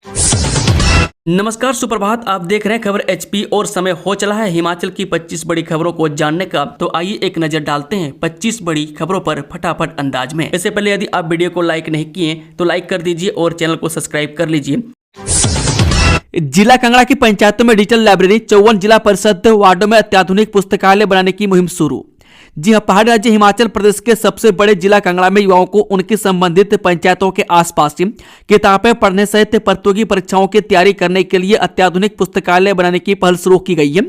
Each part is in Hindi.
नमस्कार, सुप्रभात। आप देख रहे हैं खबर एचपी और समय हो चला है हिमाचल की 25 बड़ी खबरों को जानने का। तो आइए एक नजर डालते हैं 25 बड़ी खबरों पर फटाफट अंदाज में। इससे पहले यदि आप वीडियो को लाइक नहीं किए तो लाइक कर दीजिए और चैनल को सब्सक्राइब कर लीजिए। जिला कांगड़ा की पंचायतों में डिजिटल लाइब्रेरी, 54 जिला परिषद वार्डों में अत्याधुनिक पुस्तकालय बनाने की मुहिम शुरू। जी हां, पहाड़ी राज्य हिमाचल प्रदेश के सबसे बड़े जिला कांगड़ा में युवाओं को उनकी संबंधित पंचायतों के आसपास ही किताबें पढ़ने सहित प्रतियोगी परीक्षाओं की तैयारी करने के लिए अत्याधुनिक पुस्तकालय बनाने की पहल शुरू की गई है।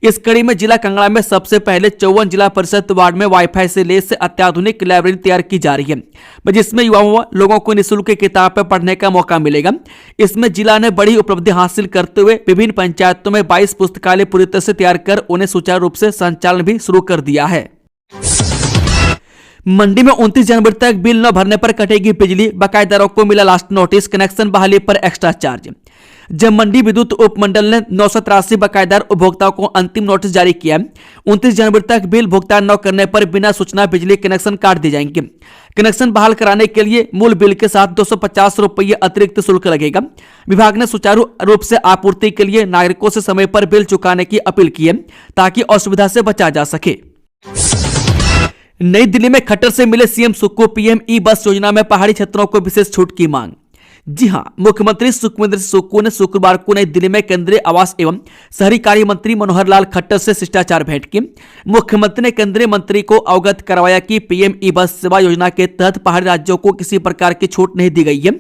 इस कड़ी में जिला कांगड़ा में सबसे पहले 54 जिला परिषद वार्ड में वाईफाई से लैस अत्याधुनिक लाइब्रेरी तैयार की जा रही है, जिसमें युवाओं लोगों को निःशुल्क किताबें पढ़ने का मौका मिलेगा। इसमें जिला ने बड़ी उपलब्धि हासिल करते हुए विभिन्न पंचायतों में 22 पुस्तकालय पूरी तरह से तैयार कर उन्हें सुचारू रूप से संचालन भी शुरू कर दिया है। मंडी में 29 जनवरी तक बिल न भरने पर कटेगी बिजली, बकायेदारों को मिला लास्ट नोटिस, कनेक्शन बहाली पर एक्स्ट्रा चार्ज। जब मंडी विद्युत उपमंडल ने 983 बकायेदार उपभोक्ताओं को अंतिम नोटिस जारी किया। 29 जनवरी तक बिल भुगतान न करने पर बिना सूचना बिजली कनेक्शन काट दिए जाएंगे। कनेक्शन बहाल कराने के लिए मूल बिल के साथ 250 रुपये अतिरिक्त शुल्क लगेगा। विभाग ने सुचारू रूप से आपूर्ति के लिए नागरिकों से समय पर बिल चुकाने की अपील की है, ताकि असुविधा से बचा जा सके। नई दिल्ली में खट्टर से मिले सीएम सुक्खू, पीएम ई बस योजना में पहाड़ी क्षेत्रों को विशेष छूट की मांग। जी हां, मुख्यमंत्री सुखविंदर सुक्खू ने शुक्रवार को नई दिल्ली में केंद्रीय आवास एवं शहरी कार्य मंत्री मनोहर लाल खट्टर से शिष्टाचार भेंट की। मुख्यमंत्री ने केंद्रीय मंत्री को अवगत करवाया कि पीएम ई बस सेवा योजना के तहत पहाड़ी राज्यों को किसी प्रकार की छूट नहीं दी गई है।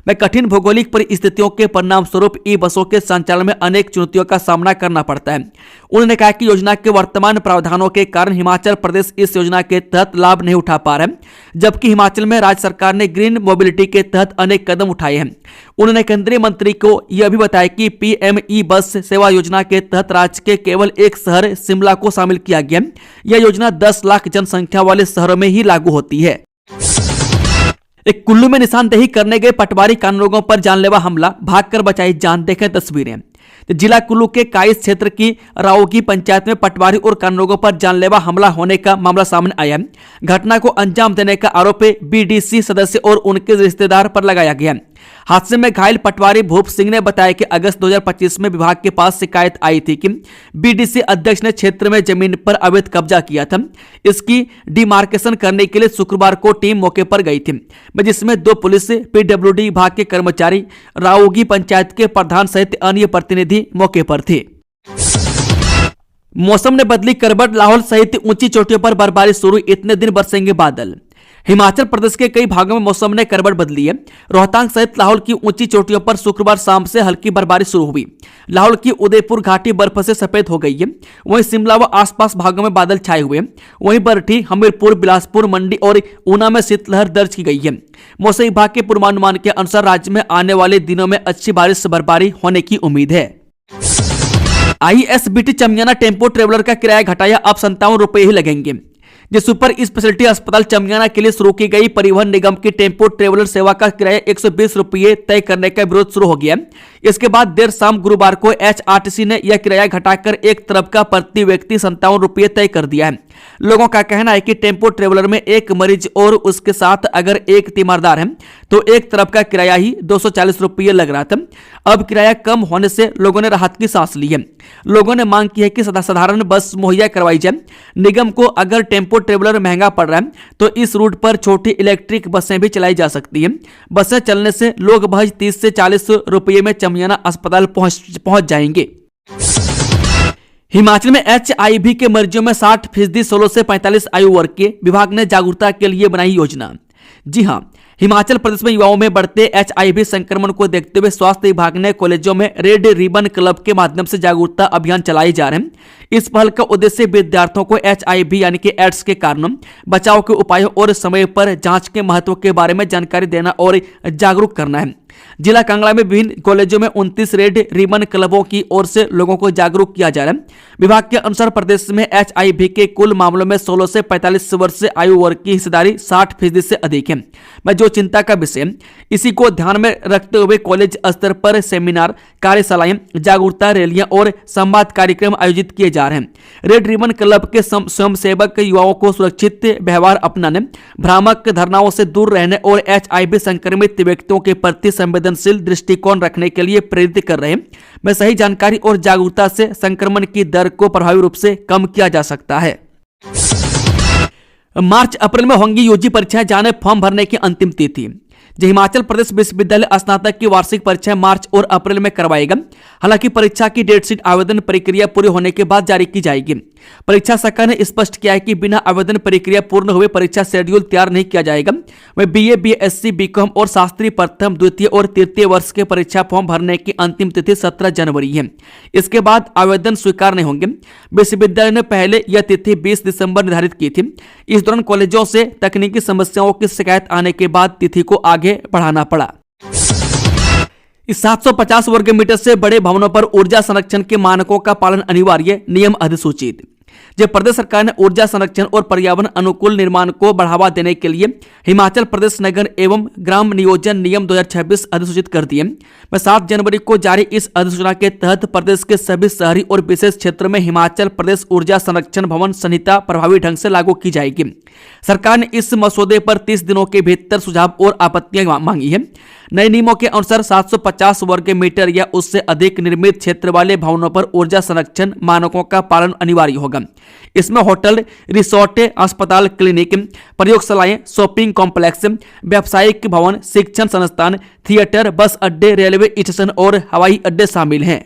में कठिन भौगोलिक परिस्थितियों के परिणाम स्वरूप ई बसों के संचालन में अनेक चुनौतियों का सामना करना पड़ता है। उन्होंने कहा कि योजना के वर्तमान प्रावधानों के कारण हिमाचल प्रदेश इस योजना के तहत लाभ नहीं उठा पा रहा है, जबकि हिमाचल में राज्य सरकार ने ग्रीन मोबिलिटी के तहत अनेक कदम उठाए हैं। उन्होंने केंद्रीय मंत्री को यह भी बताया कि पीएम ई बस सेवा योजना के तहत राज्य के केवल एक शहर शिमला को शामिल किया गया। यह योजना 10 लाख जनसंख्या वाले शहरों में ही लागू होती है। एक कुल्लू में निशानदेही करने गए पटवारी कानूनगों पर जानलेवा हमला, भागकर बचाई जान। देखें तस्वीरें। जिला कुल्लू के काइस क्षेत्र की राओगी पंचायत में पटवारी और कानूनगों पर जानलेवा हमला होने का मामला सामने आया। घटना को अंजाम देने का आरोप बीडीसी सदस्य और उनके रिश्तेदार पर लगाया गया। हादसे में घायल पटवारी भूप सिंह ने बताया कि अगस्त 2025 में विभाग के पास शिकायत आई थी कि बीडीसी अध्यक्ष ने क्षेत्र में जमीन पर अवैध कब्जा किया था। इसकी डिमार्केशन करने के लिए शुक्रवार को टीम मौके पर गई थी, जिसमें 2 पुलिस, पीडब्ल्यूडी विभाग के कर्मचारी, राओगी पंचायत के प्रधान सहित अन्य प्रतिनिधि मौके पर थे। मौसम ने बदली करवट, लाहौल सहित ऊंची चोटियों पर बर्फबारी शुरू, इतने दिन बरसेंगे बादल। हिमाचल प्रदेश के कई भागों में मौसम ने करवट बदली है। रोहतांग सहित लाहौल की ऊंची चोटियों पर शुक्रवार शाम से हल्की बर्फबारी शुरू हुई। लाहौल की उदयपुर घाटी बर्फ से सफेद हो गई है। वहीं शिमला व आसपास भागों में बादल छाए हुए हैं। वहीं बरठी, हमीरपुर, बिलासपुर, मंडी और ऊना में शीतलहर दर्ज की गई है। मौसम विभाग के पूर्वानुमान के अनुसार राज्य में आने वाले दिनों में अच्छी बारिश बर्फबारी होने की उम्मीद है। आईएसबीटी चमियाना टेम्पो ट्रेवलर का किराया घटाया, अब 57 रुपये ही लगेंगे। जो सुपर स्पेशलिटी अस्पताल चमियाना के लिए शुरू की गई परिवहन निगम की टेम्पो ट्रेवलर सेवा का किराया 120 रुपये तय करने का विरोध शुरू हो गया। इसके बाद देर शाम गुरुवार को एचआरटीसी ने यह किराया घटाकर एक तरफ का प्रति व्यक्ति 57 रुपये तय कर दिया है। लोगों का कहना है कि टेम्पो ट्रेवलर में एक मरीज और उसके साथ अगर एक तीमारदार है तो एक तरफ का किराया ही 240 रुपये लग रहा था। अब किराया कम होने से लोगों ने राहत की सांस ली है। लोगों ने मांग की है कि साधारण बस मुहैया करवाई जाए। निगम को अगर टेम्पो ट्रेवलर महंगा पड़ रहा है तो इस रूट पर छोटी इलेक्ट्रिक बसें भी चलाई जा सकती हैं। बसें चलने से लोग महज 30 से 40 रुपये में चमियाना अस्पताल पहुंच जाएंगे। हिमाचल में एचआईवी के मरीजों में 60% 16 से 45 आयु वर्ग के। विभाग ने जागरूकता के लिए बनाई योजना। जी हां, हिमाचल प्रदेश में युवाओं में बढ़ते एचआईवी संक्रमण को देखते हुए स्वास्थ्य विभाग ने कॉलेजों में रेड रिबन क्लब के माध्यम से जागरूकता अभियान चलाए जा रहे हैं। इस पहल का उद्देश्य विद्यार्थियों को एचआईवी यानी कि एड्स के कारणों, बचाव के उपायों और समय पर जांच के महत्व के बारे में जानकारी देना और जागरूक करना है। जिला कांगड़ा में विभिन्न कॉलेजों में 29 रेड रिबन क्लबों की ओर से लोगों को जागरूक किया जा रहा है। विभाग के अनुसार प्रदेश में एचआईवी के कुल मामलों में 16 से 45 वर्ष आयु वर्ग की हिस्सेदारी 60% से अधिक है। मैं जो चिंता का विषय, इसी को ध्यान में रखते हुए कॉलेज स्तर पर सेमिनार, कार्यशालाएं, जागरूकता रैलियां और संवाद कार्यक्रम आयोजित किए जा रहे हैं। रेड रिबन क्लब के स्वयंसेवक युवाओं को सुरक्षित व्यवहार अपनाने, भ्रामक धारणाओं से दूर रहने और एचआईवी संक्रमित व्यक्तियों के प्रति संवेदनशील दृष्टिकोण रखने के लिए प्रेरित कर रहे हैं। में सही जानकारी और जागरूकता से संक्रमण की दर को प्रभावी रूप से कम किया जा सकता है। मार्च अप्रैल में होंगी यूजी परीक्षाएं, जाने फॉर्म भरने की अंतिम तिथि। हिमाचल प्रदेश विश्वविद्यालय स्नातक की वार्षिक परीक्षाएं मार्च और अप्रैल में करवाएगा। हालांकि परीक्षा की डेट शीट आवेदन प्रक्रिया पूरी होने के बाद जारी की जाएगी। परीक्षा शाखा ने स्पष्ट किया है कि बिना आवेदन प्रक्रिया पूर्ण हुए परीक्षा शेड्यूल तैयार नहीं किया जाएगा। वह बीए, बीएससी, बीकॉम और शास्त्री प्रथम, द्वितीय और तृतीय वर्ष के परीक्षा फॉर्म भरने की अंतिम तिथि 17 जनवरी है। इसके बाद आवेदन स्वीकार नहीं होंगे। विश्वविद्यालय ने पहले यह तिथि 20 दिसंबर निर्धारित की थी। इस दौरान कॉलेजों से तकनीकी समस्याओं की शिकायत आने के बाद तिथि को आगे बढ़ाना पड़ा। इस 750 वर्ग मीटर से बड़े भवनों पर ऊर्जा संरक्षण के मानकों का पालन अनिवार्य, नियम अधिसूचित। जब प्रदेश सरकार ने ऊर्जा संरक्षण और पर्यावरण अनुकूल निर्माण को बढ़ावा देने के लिए हिमाचल प्रदेश नगर एवं ग्राम नियोजन नियम 2026 अधिसूचित कर दिए। 7 जनवरी को जारी इस अधिसूचना के तहत प्रदेश के सभी शहरी और विशेष क्षेत्रों में हिमाचल प्रदेश ऊर्जा संरक्षण भवन संहिता प्रभावी ढंग से लागू की जाएगी। सरकार ने इस मसौदे पर 30 दिनों के भीतर सुझाव और आपत्तियां मांगी है। नए नियमों के अनुसार 750 वर्ग मीटर या उससे अधिक निर्मित क्षेत्र वाले भवनों पर ऊर्जा संरक्षण मानकों का पालन अनिवार्य होगा। इसमें होटल, रिसोर्ट, अस्पताल, क्लिनिक, प्रयोगशालाएं, शॉपिंग कॉम्प्लेक्स, व्यावसायिक भवन, शिक्षण संस्थान, थिएटर, बस अड्डे, रेलवे स्टेशन और हवाई अड्डे शामिल हैं।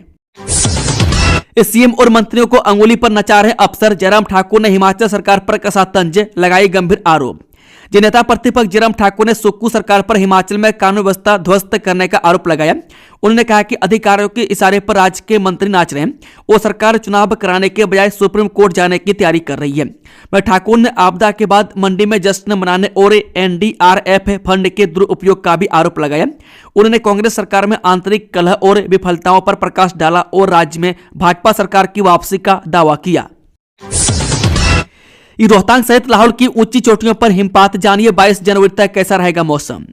सीएम और मंत्रियों को अंगुली पर नचा रहे अफसर, जयराम ठाकुर ने हिमाचल सरकार पर कसा तंज, लगाई गंभीर आरोप। नेता प्रतिपक्ष जयराम ठाकुर ने सुक्खू सरकार पर हिमाचल में कानून व्यवस्था ध्वस्त करने का आरोप लगाया। उन्होंने कहा कि अधिकारियों के इशारे पर राज्य के मंत्री नाच रहे हैं। वो सरकार चुनाव कराने के बजाय सुप्रीम कोर्ट जाने की तैयारी कर रही है। ठाकुर ने आपदा के बाद मंडी में जश्न मनाने और एनडीआरएफ फंड के दुरुपयोग का भी आरोप लगाया। उन्होंने कांग्रेस सरकार में आंतरिक कलह और विफलताओं पर प्रकाश डाला और राज्य में भाजपा सरकार की वापसी का दावा किया। रोहतांग सहित लाहौल की ऊंची चोटियों पर हिमपात, जानिए 22 जनवरी तक कैसा रहेगा मौसम।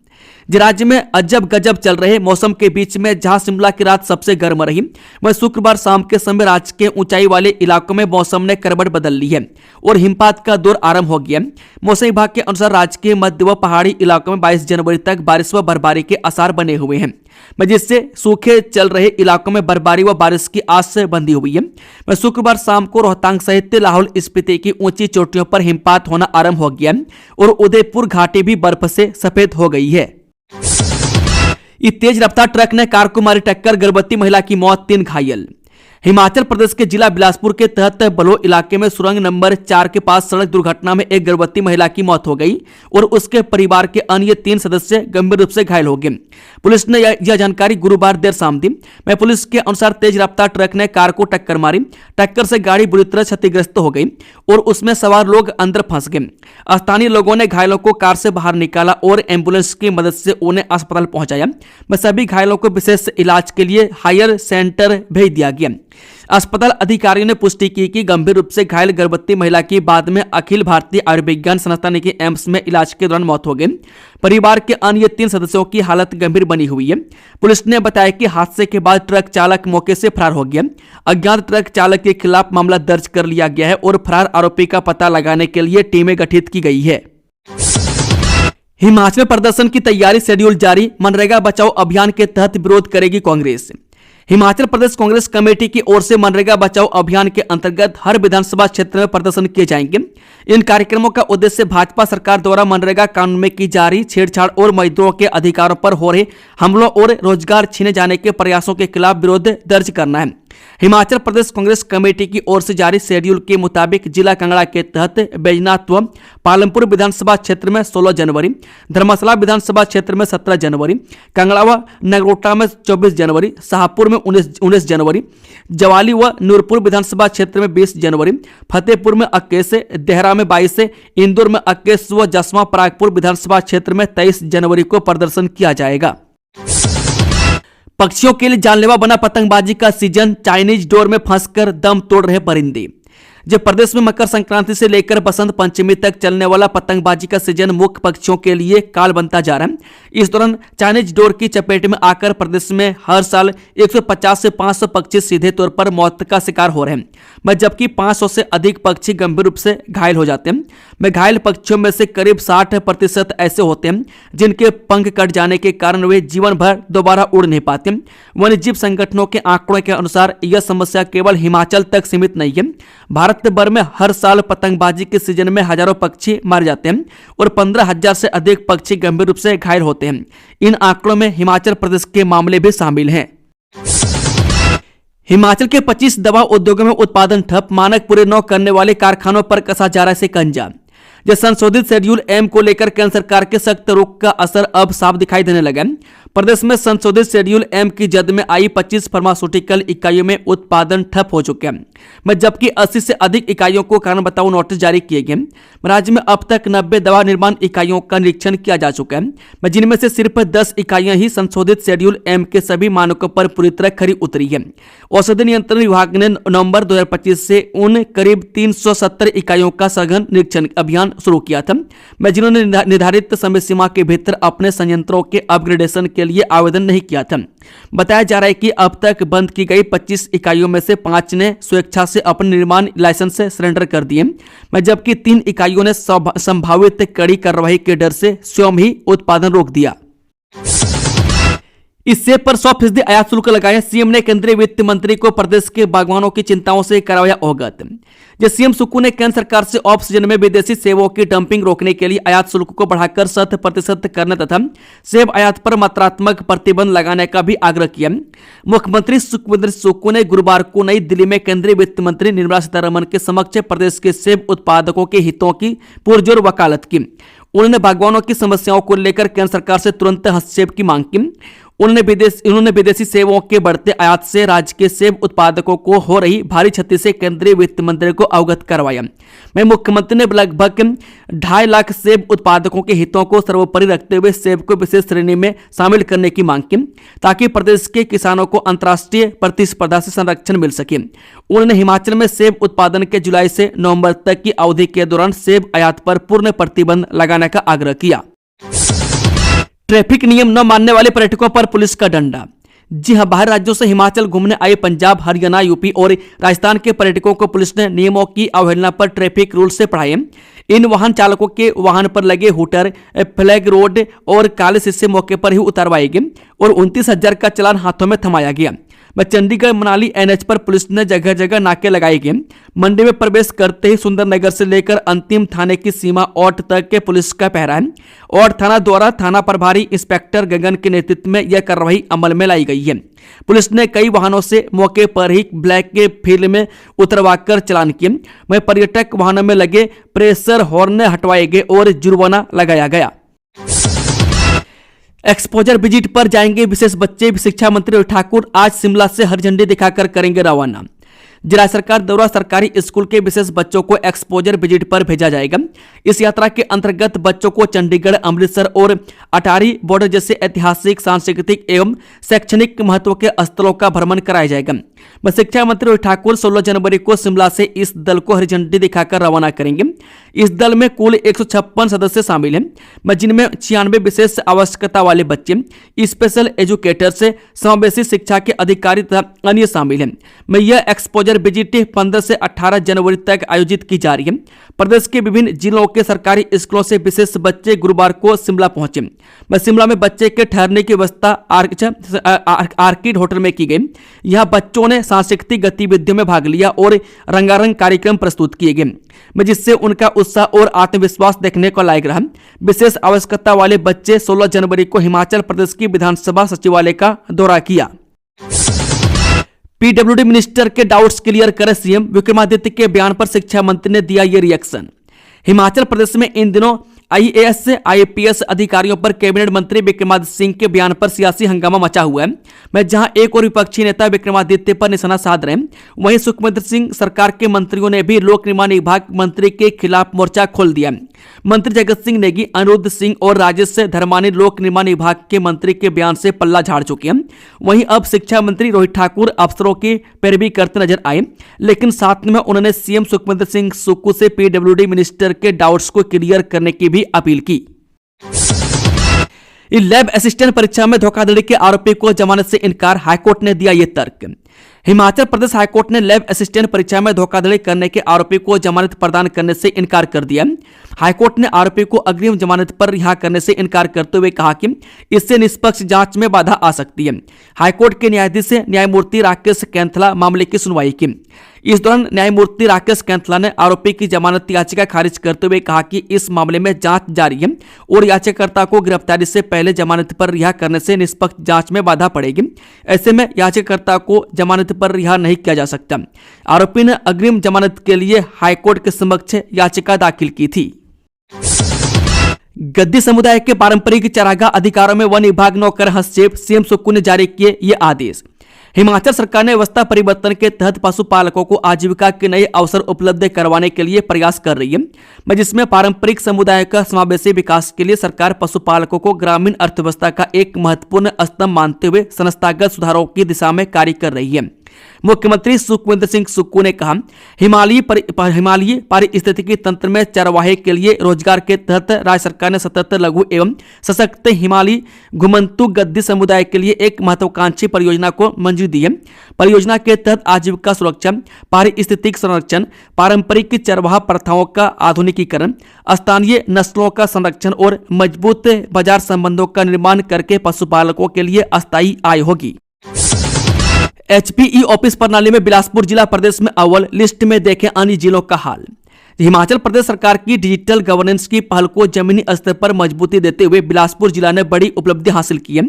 राज्य में अजब गजब चल रहे मौसम के बीच में जहां शिमला की रात सबसे गर्म रही, वह शुक्रवार शाम के समय राज्य के ऊंचाई वाले इलाकों में मौसम ने करवट बदल ली है और हिमपात का दौर आरंभ हो गया। मौसम विभाग के अनुसार राज्य के मध्य व पहाड़ी इलाकों में 22 जनवरी तक बारिश व बर्फबारी के आसार बने हुए हैं, जिससे सूखे चल रहे इलाकों में बर्फबारी व बारिश की आस से बंधी हुई है। शुक्रवार शाम को रोहतांग सहित लाहौल स्पीति की ऊंची चोटियों पर हिमपात होना आरंभ हो गया और उदयपुर घाटी भी बर्फ से सफेद हो गई है। तेज रफ्तार ट्रक ने कार को मारी टक्कर, गर्भवती महिला की मौत, 3 घायल। हिमाचल प्रदेश के जिला बिलासपुर के तहत बलो इलाके में सुरंग नंबर 4 के पास सड़क दुर्घटना में एक गर्भवती महिला की मौत हो गई और उसके परिवार के अन्य 3 सदस्य गंभीर रूप से घायल हो गए। पुलिस ने यह जानकारी गुरुवार देर शाम दी। पुलिस के अनुसार तेज रफ्तार ट्रक ने कार को टक्कर मारी। टक्कर से गाड़ी बुरी तरह क्षतिग्रस्त हो गई और उसमें सवार लोग अंदर फंस गए। स्थानीय लोगों ने घायलों को कार से बाहर निकाला और एम्बुलेंस की मदद से उन्हें अस्पताल पहुंचाया। सभी घायलों को विशेष इलाज के लिए हायर सेंटर भेज दिया गया। अस्पताल अधिकारियों ने पुष्टि की कि गंभीर रूप से घायल गर्भवती महिला की बाद में अखिल भारतीय आयुर्विज्ञान संस्थान के एम्स में इलाज के दौरान मौत हो गई। परिवार के अन्य 3 सदस्यों की हालत गंभीर बनी हुई है। पुलिस ने बताया कि हादसे के बाद ट्रक चालक मौके से फरार हो गया। अज्ञात ट्रक चालक के खिलाफ मामला दर्ज कर लिया गया है और फरार आरोपी का पता लगाने के लिए टीमें गठित की गई है। हिमाचल में प्रदर्शन की तैयारी, शेड्यूल जारी, मनरेगा बचाओ अभियान के तहत विरोध करेगी कांग्रेस। हिमाचल प्रदेश कांग्रेस कमेटी की ओर से मनरेगा बचाओ अभियान के अंतर्गत हर विधानसभा क्षेत्र में प्रदर्शन किए जाएंगे। इन कार्यक्रमों का उद्देश्य भाजपा सरकार द्वारा मनरेगा कानून में की जा रही छेड़छाड़ और मजदूरों के अधिकारों पर हो रहे हमलों और रोजगार छीने जाने के प्रयासों के खिलाफ विरोध दर्ज करना है। हिमाचल प्रदेश कांग्रेस कमेटी की ओर से जारी शेड्यूल के मुताबिक जिला कांगड़ा के तहत बैजनाथ व पालमपुर विधानसभा क्षेत्र में 16 जनवरी, धर्मशाला विधानसभा क्षेत्र में 17 जनवरी, कांगड़ा व नगरोटा में 24 जनवरी, शाहपुर में 19 जनवरी, जवाली व नूरपुर विधानसभा क्षेत्र में 20 जनवरी, फतेहपुर में 21, देहरा में 22, इंदौर में 21 व जसवां परागपुर विधानसभा क्षेत्र में 23 जनवरी को प्रदर्शन किया जाएगा। पक्षियों के लिए जानलेवा बना पतंगबाजी का सीजन, चाइनीज डोर में फंसकर दम तोड़ रहे परिंदे। जब प्रदेश में मकर संक्रांति से लेकर बसंत पंचमी तक चलने वाला पतंगबाजी का सीजन मुख्य पक्षियों के लिए काल बनता जा रहा है। इस दौरान चाइनीज डोर की चपेट में आकर प्रदेश में हर साल 150 से 500 पक्षी सीधे तौर पर मौत का शिकार हो रहे हैं, जबकि 500 से अधिक पक्षी गंभीर रूप से घायल हो जाते हैं। में घायल पक्षियों में से करीब 60% ऐसे होते हैं जिनके पंख कट जाने के कारण वे जीवन भर दोबारा उड़ नहीं पाते। वन्यजीव संगठनों के आंकड़ों के अनुसार यह समस्या केवल हिमाचल तक सीमित नहीं है। भारत भर में हर साल पतंगबाजी के सीजन में हजारों पक्षी मारे जाते हैं और 15,000 से अधिक पक्षी गंभीर रूप से घायल होते हैं। इन आंकड़ों में हिमाचल प्रदेश के मामले भी शामिल हैं। हिमाचल के 25 दवा उद्योगों में उत्पादन ठप, मानक पूरे न करने वाले कारखानों पर कसा जा रहा है शिकंजा। जो संशोधित शेड्यूल एम को लेकर केंद्र सरकार के सख्त रुख का असर अब साफ दिखाई देने लगा। प्रदेश में संशोधित शेड्यूल एम की जद में आई 25 फार्मास्यूटिकल इकाइयों में उत्पादन ठप हो चुके हैं, जबकि 80 से अधिक इकाइयों को कारण बताओ नोटिस जारी किए गए। राज्य में अब तक 90 दवा निर्माण इकाइयों का निरीक्षण किया जा चुका है, जिनमें से सिर्फ 10 इकाइयां ही संशोधित शेड्यूल एम के सभी मानकों पर पूरी तरह खरी उतरी है। औषधि नियंत्रण विभाग ने नवंबर 2025 से उन करीब 370 इकाइयों का सघन निरीक्षण अभियान शुरू किया था, जिन्होंने निर्धारित समय सीमा के भीतर अपने संयंत्रों के अपग्रेडेशन के लिए आवेदन नहीं किया था। बताया जा रहा है कि अब तक बंद की गई 25 इकाइयों में से 5 ने स्वेच्छा से अपने निर्माण लाइसेंस से सरेंडर कर दिए, जबकि 3 इकाइयों ने संभावित कड़ी कार्रवाई के डर से स्वयं ही उत्पादन रोक दिया। इस सेब पर 100% आयात शुल्क लगाए। सीएम ने केंद्रीय वित्त मंत्री को प्रदेश के बागवानों की चिंताओं से करवाया अवगत। सीएम सुक्कू ने केंद्र सरकार से ऑफ सीजन में विदेशी सेबों की डंपिंग रोकने के लिए आयात शुल्क को बढ़ाकर 100% करने तथा सेब आयात पर मात्रात्मक प्रतिबंध लगाने का भी आग्रह किया। मुख्यमंत्री सुखविंदर सुक्कू ने गुरुवार को नई दिल्ली में केंद्रीय वित्त मंत्री निर्मला सीतारमण के समक्ष प्रदेश के सेब उत्पादकों के हितों की पुरजोर वकालत की। उन्होंने बागवानों की समस्याओं को लेकर केंद्र सरकार से तुरंत हस्तक्षेप की मांग की। उन्होंने विदेशी सेबों के बढ़ते आयात से राज्य के सेब उत्पादकों को हो रही भारी क्षति से केंद्रीय वित्त मंत्री को अवगत करवाया। मुख्यमंत्री ने लगभग 2.5 लाख सेब उत्पादकों के हितों को सर्वोपरि रखते हुए सेब को विशेष श्रेणी में शामिल करने की मांग की, ताकि प्रदेश के किसानों को अंतर्राष्ट्रीय प्रतिस्पर्धा से संरक्षण मिल सके। उन्होंने हिमाचल में सेब उत्पादन के जुलाई से नवंबर तक की अवधि के दौरान सेब आयात पर पूर्ण प्रतिबंध लगाने का आग्रह किया। ट्रैफिक नियम न मानने वाले पर्यटकों पर पुलिस का डंडा। जी हां, बाहर राज्यों से हिमाचल घूमने आए पंजाब, हरियाणा, यूपी और राजस्थान के पर्यटकों को पुलिस ने नियमों की अवहेलना पर ट्रैफिक रूल से पढ़ाए। इन वाहन चालकों के वाहन पर लगे हूटर, फ्लैग रोड और काले शीशे मौके पर ही उतारवाए गए और 29,000 का चालान हाथों में थमाया गया। चंडीगढ़ मनाली एनएच पर पुलिस ने जगह जगह नाके लगाए गए। मंडी में प्रवेश करते ही सुंदरनगर से लेकर अंतिम थाने की सीमा औट तक के पुलिस का पहरा है। औट थाना द्वारा थाना प्रभारी इंस्पेक्टर गगन के नेतृत्व में यह कार्रवाई अमल में लाई गई है। पुलिस ने कई वाहनों से मौके पर ही ब्लैक के फील्ड में उतरवाकर चालान किए। वहीं पर्यटक वाहनों में लगे प्रेशर हॉर्न हटवाए गए और जुर्माना लगाया गया। एक्सपोजर विजिट पर जाएंगे विशेष बच्चे। शिक्षा मंत्री ठाकुर आज शिमला से हरी झंडी दिखाकर करेंगे रवाना। जिला सरकार द्वारा सरकारी स्कूल के विशेष बच्चों को एक्सपोजर विजिट पर भेजा जाएगा। इस यात्रा के अंतर्गत बच्चों को चंडीगढ़, अमृतसर और अटारी बॉर्डर जैसे ऐतिहासिक, सांस्कृतिक एवं शैक्षणिक महत्व के स्थलों का भ्रमण कराया जाएगा। शिक्षा मंत्री ठाकुर 16 जनवरी को शिमला से इस दल को हरी झंडी दिखाकर रवाना करेंगे। इस दल में कुल 156 सदस्य शामिल हैं, जिनमें 96 विशेष आवश्यकता वाले बच्चे, स्पेशल एजुकेटर से समावेशी शिक्षा के अधिकारी तथा अन्य शामिल हैं। यह एक्सपोजर विजिट 15 से 18 जनवरी तक आयोजित की जा रही है। प्रदेश के विभिन्न जिलों के सरकारी स्कूलों से विशेष बच्चे गुरुवार को शिमला पहुंचे। शिमला में बच्चे के ठहरने की व्यवस्था आर्किड होटल में की गई। यहां बच्चों ने सांस्कृतिक गतिविधियों में भाग लिया और रंगारंग कार्यक्रम प्रस्तुत किए गए, जिससे उनका उत्साह और आत्मविश्वास देखने को लायक रहा। विशेष आवश्यकता वाले बच्चे 16 जनवरी को हिमाचल प्रदेश की विधानसभा सचिवालय का दौरा किया। पीडब्ल्यूडी मिनिस्टर के डाउट्स क्लियर करे सीएम। विक्रमादित्य के बयान पर शिक्षा मंत्री ने दिया ये रिएक्शन। हिमाचल प्रदेश में इन दिनों आईएएस से आईपीएस अधिकारियों पर कैबिनेट मंत्री विक्रमादित्य सिंह के बयान पर सियासी हंगामा मचा हुआ है। जहां एक और विपक्षी नेता विक्रमादित्य पर निशाना साध रहे हैं, वहीं सुखविंदर सिंह सरकार के मंत्रियों ने भी लोक निर्माण विभाग मंत्री के खिलाफ मोर्चा खोल दिया। मंत्री जगत सिंह नेगी, अनिरुद्ध सिंह और राजेश धर्मानी लोक निर्माण विभाग के मंत्री के बयान से पल्ला झाड़ चुके हैं। वहीं अब शिक्षा मंत्री रोहित ठाकुर अफसरों की पैरवी करते नजर आए, लेकिन साथ में उन्होंने सीएम सुखविंदर सिंह सुक्कू से पीडब्ल्यूडी मिनिस्टर के डाउट्स को क्लियर करने की भी अपील की। लैब असिस्टेंट परीक्षा में धोखाधड़ी के आरोपी को जमानत से इनकार, हाईकोर्ट ने दिया ये तर्क। हिमाचल प्रदेश हाईकोर्ट ने लैब असिस्टेंट परीक्षा में धोखाधड़ी करने के आरोपी को जमानत प्रदान करने से इनकार कर दिया। हाईकोर्ट ने आरोपी को अग्रिम जमानत पर रिहा करने से इनकार करते हुए कहा कि इससे निष्पक्ष जांच में बाधा आ सकती है। हाईकोर्ट के न्यायाधीश न्यायमूर्ति राकेश कैंथला मामले की सुनवाई की। इस दौरान न्यायमूर्ति राकेश कैंथला ने आरोपी की जमानत याचिका खारिज करते हुए कहा कि इस मामले में जांच जारी है और याचिकाकर्ता को गिरफ्तारी से पहले जमानत पर रिहा करने से निष्पक्ष जांच में बाधा पड़ेगी। ऐसे में याचिकाकर्ता को जमानत पर रिहा नहीं किया जा सकता। आरोपी ने अग्रिम जमानत के लिए हाईकोर्ट के समक्ष याचिका दाखिल की थी। गद्दी समुदाय के पारंपरिक चारागाह अधिकारों में वन विभाग न कर हस्तक्षेप, सीएम सुक्कू ने जारी किए ये आदेश। हिमाचल सरकार ने व्यवस्था परिवर्तन के तहत पशुपालकों को आजीविका के नए अवसर उपलब्ध करवाने के लिए प्रयास कर रही है, जिसमें पारंपरिक समुदाय का समावेशी विकास के लिए सरकार पशुपालकों को ग्रामीण अर्थव्यवस्था का एक महत्वपूर्ण स्तंभ मानते हुए संस्थागत सुधारों की दिशा में कार्य कर रही है। मुख्यमंत्री सुखविंदर सिंह सुक्कू ने कहा, हिमालयी पारिस्थितिकी तंत्र में चरवाहे के लिए रोजगार के तहत राज्य सरकार ने सतत लघु एवं सशक्त हिमालयी घुमंतु गद्दी समुदाय के लिए एक महत्वाकांक्षी परियोजना को मंजूरी दी है। परियोजना के तहत आजीविका सुरक्षा, पारिस्थितिक संरक्षण, पारंपरिक चरवाहा प्रथाओं का आधुनिकीकरण, स्थानीय नस्लों का संरक्षण और मजबूत बाजार संबंधों का निर्माण करके पशुपालकों के लिए अस्थायी आय होगी। HPE ऑफिस प्रणाली में बिलासपुर जिला प्रदेश में अव्वल, लिस्ट में देखें अन्य जिलों का हाल। हिमाचल प्रदेश सरकार की डिजिटल गवर्नेंस की पहल को जमीनी स्तर पर मजबूती देते हुए बिलासपुर जिला ने बड़ी उपलब्धि हासिल की है।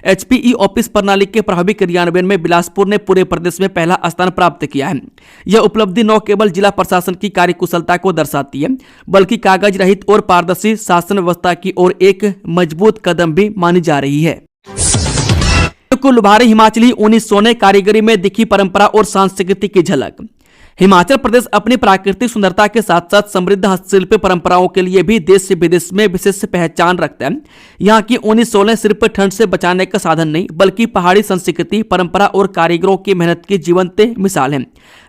HPE ऑफिस प्रणाली के प्रभावी क्रियान्वयन में बिलासपुर ने पूरे प्रदेश में पहला स्थान प्राप्त किया है। यह उपलब्धि न केवल जिला प्रशासन की कार्यकुशलता को दर्शाती है, बल्कि कागज रहित और पारदर्शी शासन व्यवस्था की ओर एक मजबूत कदम भी मानी जा रही है। को लुभारे हिमाचली ऊनी सोने, कारीगरी में दिखी परंपरा और संस्कृति की झलक। हिमाचल प्रदेश अपनी प्राकृतिक सुंदरता के साथ साथ समृद्ध हस्तशिल्प परंपराओं के लिए भी देश विदेश में विशेष पहचान रखता है। यहाँ की ऊनी सोने सिर्फ ठंड से बचाने का साधन नहीं, बल्कि पहाड़ी संस्कृति, परंपरा और कारीगरों की मेहनत की जीवंत मिसाल है।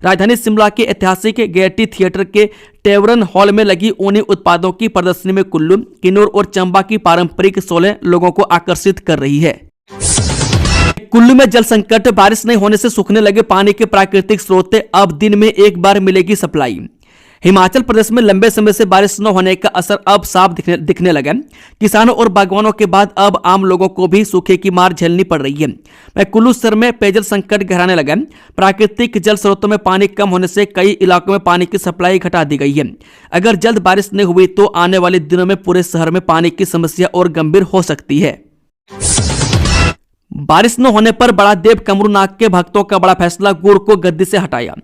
राजधानी शिमला के ऐतिहासिक गेयटी थिएटर के टेवरन हॉल में लगी ऊनी उत्पादों की प्रदर्शनी में कुल्लू, किन्नौर और चंबा की पारंपरिक सोले लोगों को आकर्षित कर रही है। कुल्लू में जल संकट, बारिश नहीं होने से सूखने लगे पानी के प्राकृतिक स्रोत, अब दिन में एक बार मिलेगी सप्लाई। हिमाचल प्रदेश में लंबे समय से बारिश न होने का असर अब साफ दिखने लगा। किसानों और बागवानों के बाद अब आम लोगों को भी सूखे की मार झेलनी पड़ रही है। कुल्लू शहर में पेयजल संकट गहराने लगा। प्राकृतिक जल स्रोतों में पानी कम होने से कई इलाकों में पानी की सप्लाई घटा दी गई है। अगर जल्द बारिश नहीं हुई तो आने वाले दिनों में पूरे शहर में पानी की समस्या और गंभीर हो सकती है। बारिश न होने पर बड़ा देव कमरूनाग के भक्तों का बड़ा फैसला, गुड़ को गद्दी से हटाया।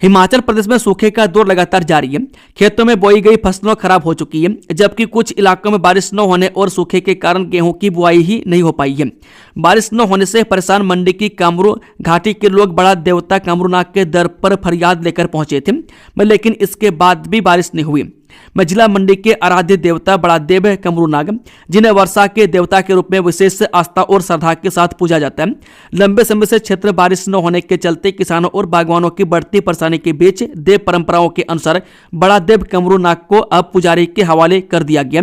हिमाचल प्रदेश में सूखे का दौर लगातार जारी है। खेतों में बोई गई फसलों खराब हो चुकी है, जबकि कुछ इलाकों में बारिश न होने और सूखे के कारण गेहूं की बुआई ही नहीं हो पाई है। बारिश न होने से परेशान मंडी की कामरू घाटी के लोग बड़ा देवता कमरूनाग के दर पर फरियाद लेकर पहुंचे थे, लेकिन इसके बाद भी बारिश नहीं हुई। जिला मंडी के आराध्य देवता बड़ा देव कमरूनाग, जिन्हें वर्षा के देवता के रूप में विशेष आस्था और श्रद्धा के साथ पूजा जाता है, लंबे समय से क्षेत्र बारिश न होने के चलते किसानों और बागवानों की बढ़ती परेशानी के बीच देव परंपराओं के अनुसार बड़ा देव कमरूनाग को अब पुजारी के हवाले कर दिया गया।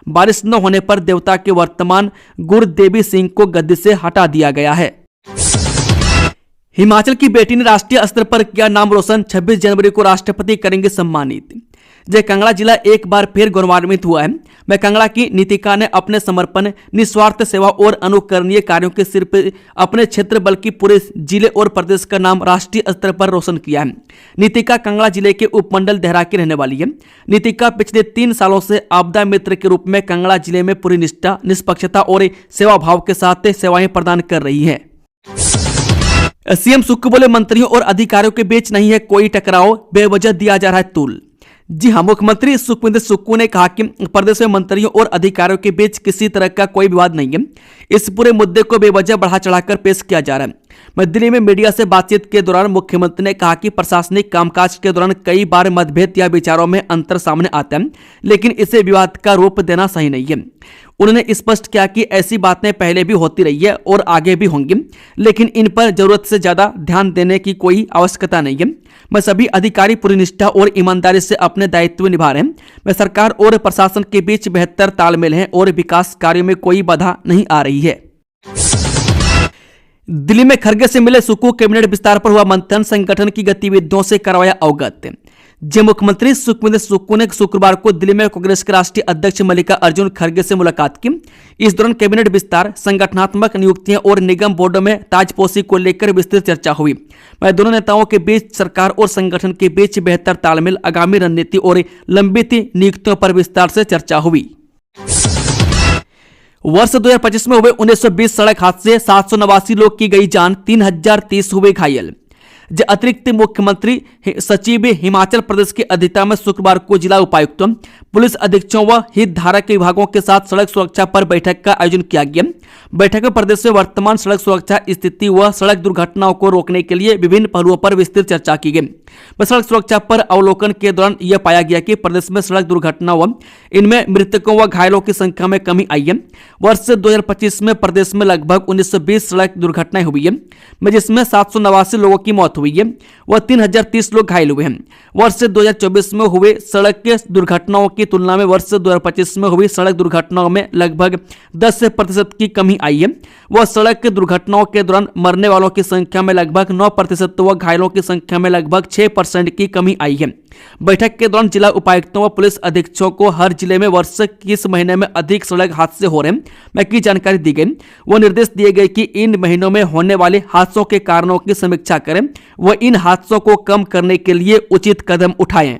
बारिश न होने पर देवता के वर्तमान गुरु देवी सिंह को गद्दी से हटा दिया गया है। हिमाचल की बेटी ने राष्ट्रीय स्तर पर किया नाम रोशन, 26 जनवरी को राष्ट्रपति करेंगे सम्मानित। जय कांगड़ा जिला एक बार फिर गौरवान्वित हुआ है। कांगड़ा की नीतिका ने अपने समर्पण, निस्वार्थ सेवा और अनुकरणीय कार्यों के सिर्फ अपने क्षेत्र बल्कि पूरे जिले और प्रदेश का नाम राष्ट्रीय स्तर पर रोशन किया है। नीतिका कांगड़ा जिले के उपमंडल देहरा की रहने वाली है। नीतिका पिछले 3 सालों से आपदा मित्र के रूप में कांगड़ा जिले में पूरी निष्ठा, निष्पक्षता और सेवा भाव के साथ सेवाएं प्रदान कर रही है। सीएम सुक्कू बोले, मंत्रियों और अधिकारियों के बीच नहीं है कोई टकराव, बेवजह दिया जा रहा है तूल। जी हां, मुख्यमंत्री सुखविंदर सुक्कू ने कहा कि प्रदेश में मंत्रियों और अधिकारियों के बीच किसी तरह का कोई विवाद नहीं है। इस पूरे मुद्दे को बेवजह बढ़ा चढ़ाकर पेश किया जा रहा है। दिल्ली में मीडिया से बातचीत के दौरान मुख्यमंत्री ने कहा कि प्रशासनिक कामकाज के दौरान कई बार मतभेद या विचारों में अंतर सामने आता है, लेकिन इसे विवाद का रूप देना सही नहीं है। उन्होंने स्पष्ट किया कि ऐसी बातें पहले भी होती रही है और आगे भी होंगी, लेकिन इन पर जरूरत से ज्यादा ध्यान देने की कोई आवश्यकता नहीं है। सभी अधिकारी पूरी निष्ठा और ईमानदारी से अपने दायित्व निभा रहे हैं। सरकार और प्रशासन के बीच बेहतर तालमेल है और विकास कार्यों में कोई बाधा नहीं आ रही है। दिल्ली में खरगे से मिले सुक्खू कैबिनेट विस्तार पर हुआ मंथन, संगठन की गतिविधियों से करवाया अवगत। जय मुख्यमंत्री सुखविंदर सुक्खू ने शुक्रवार को दिल्ली में कांग्रेस के राष्ट्रीय अध्यक्ष मल्लिकार्जुन खड़गे से मुलाकात की। इस दौरान कैबिनेट विस्तार, संगठनात्मक नियुक्तियां और निगम बोर्डों में ताजपोशी को लेकर विस्तृत चर्चा हुई। वहीं दोनों नेताओं के बीच सरकार और संगठन के बीच बेहतर तालमेल, आगामी रणनीति और लंबित नियुक्तियों पर विस्तार से चर्चा हुई। वर्ष 2025 में हुए 1920 सड़क हादसे, 789 लोग की गई जान, 3030 हुए घायल। अतिरिक्त मुख्यमंत्री सचिव हिमाचल प्रदेश की अध्यक्षता में शुक्रवार को जिला उपायुक्तों, पुलिस अधीक्षकों व हितधारक विभागों के साथ सड़क सुरक्षा पर बैठक का आयोजन किया गया। बैठक में प्रदेश में वर्तमान सड़क सुरक्षा स्थिति व सड़क दुर्घटनाओं को रोकने के लिए विभिन्न पहलुओं पर विस्तृत चर्चा की गई। सड़क सुरक्षा पर अवलोकन के दौरान यह पाया गया कि प्रदेश में सड़क दुर्घटनाओं व इनमें मृतकों व घायलों की संख्या में कमी आई है। वर्ष 2025 में प्रदेश में लगभग 1920 सड़क दुर्घटनाएं हुई है, जिसमें 789 लोगों की मौत हुई है व 3030 लोग घायल हुए हैं। वर्ष 2024 में हुए सड़क दुर्घटनाओं की तुलना में वर्ष 2025 में हुई सड़क दुर्घटनाओं में लगभग 10% की कमी आई है। वह सड़क दुर्घटनाओं के दौरान मरने वालों की संख्या में लगभग 9% व घायलों की संख्या में लगभग 6% की कमी आई है। बैठक के दौरान जिला उपायुक्तों व पुलिस अधीक्षकों को हर जिले में वर्ष किस महीने में अधिक सड़क हादसे हो रहे हैं की जानकारी दी गई। वो निर्देश दिए गए कि इन महीनों में होने वाले हादसों के कारणों की समीक्षा करें व इन हादसों को कम करने के लिए उचित कदम उठाएं।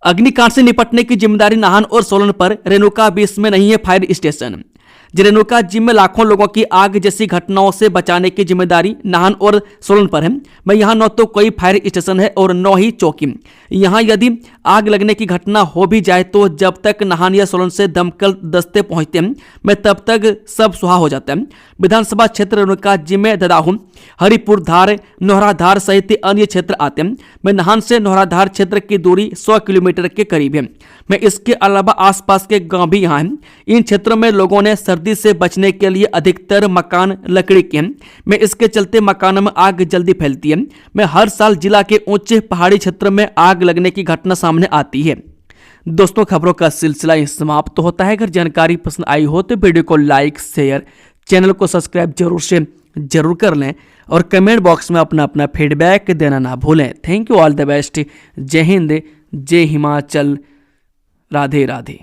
अग्निकांड से निपटने की जिम्मेदारी नाहन और सोलन पर, रेणुका बीच में नहीं है फायर स्टेशन। रेणुका जिम में लाखों लोगों की आग जैसी घटनाओं से बचाने की जिम्मेदारी नाहन और सोलन पर है। मैं यहाँ न तो कोई फायर स्टेशन है और न ही चौकी। यहाँ यदि आग लगने की घटना हो भी जाए तो जब तक नाहन या सोलन से दमकल दस्ते पहुंचते हैं, मैं तब तक सब सुहा हो जाता है। विधानसभा क्षेत्र रेणुका जिम में ददाहू, हरिपुर धार, नोहराधार सहित अन्य क्षेत्र आते हैं। मैं नाहन से नोहराधार क्षेत्र की दूरी 100 किलोमीटर के करीब है। मैं इसके अलावा आसपास के गांव भी यहाँ हैं। इन क्षेत्रों में लोगों ने सर्दी से बचने के लिए अधिकतर मकान लकड़ी के हैं। मैं इसके चलते मकानों में आग जल्दी फैलती है। मैं हर साल जिला के ऊंचे पहाड़ी क्षेत्र में आग लगने की घटना सामने आती है। दोस्तों, खबरों का सिलसिला समाप्त होता है। अगर जानकारी पसंद आई हो तो वीडियो को लाइक, शेयर, चैनल को सब्सक्राइब जरूर कर लें और कमेंट बॉक्स में अपना फीडबैक देना ना भूलें। Thank you, all the best. जय हिंद, जय हिमाचल, राधे राधे।